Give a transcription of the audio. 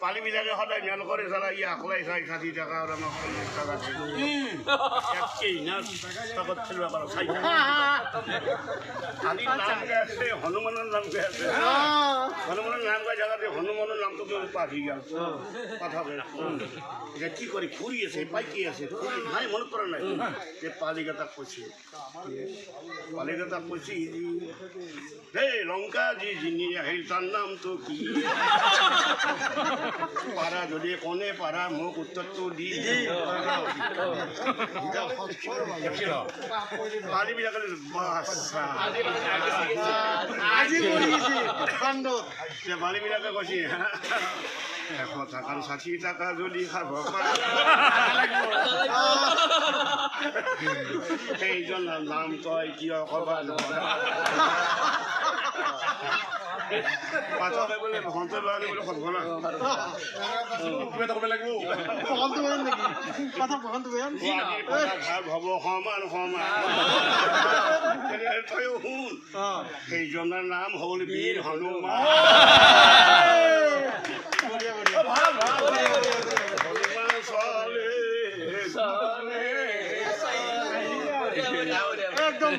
পালি বিলাকে সদায় ম্যান করে চালা ই আকলাই খাই 60 টাকা আর আমার 50 টাকা একই না তখন ছেলে আবার খাই খালি নাম গাছে হনুমানের নাম গাছে হনুমানের নাম গাছ জায়গাতে হনুমানের নাম তো পাখি গেল কথা বলে এটা কি করে ঘুরিয়েছে পাইকি আছে নাই মনে পড়ে নাই যে পালিকাতা কইছে পালিকাতা কইছি হে লঙ্কা জি যিনি হেই তার নাম তো কি পারা যদি কোনে পারা মুখ উত্তর তো দি পালি বিলাকে বাসা আজি পড়িয়েছে কাণ্ড যে পালি বিলাকে কইছি 100 টাকা 60 টাকা যদি খাব এই জন্য নাম কয় কি কবা পাঁচ বলে ভন্তে বলে কথা না তুমি তো কবে লাগবো বন্ধ বেন নাকি কথা বন্ধ বেন ভব সমান সমান সেই জনের নাম হল বীর হনুমান হনুমান চলে একদম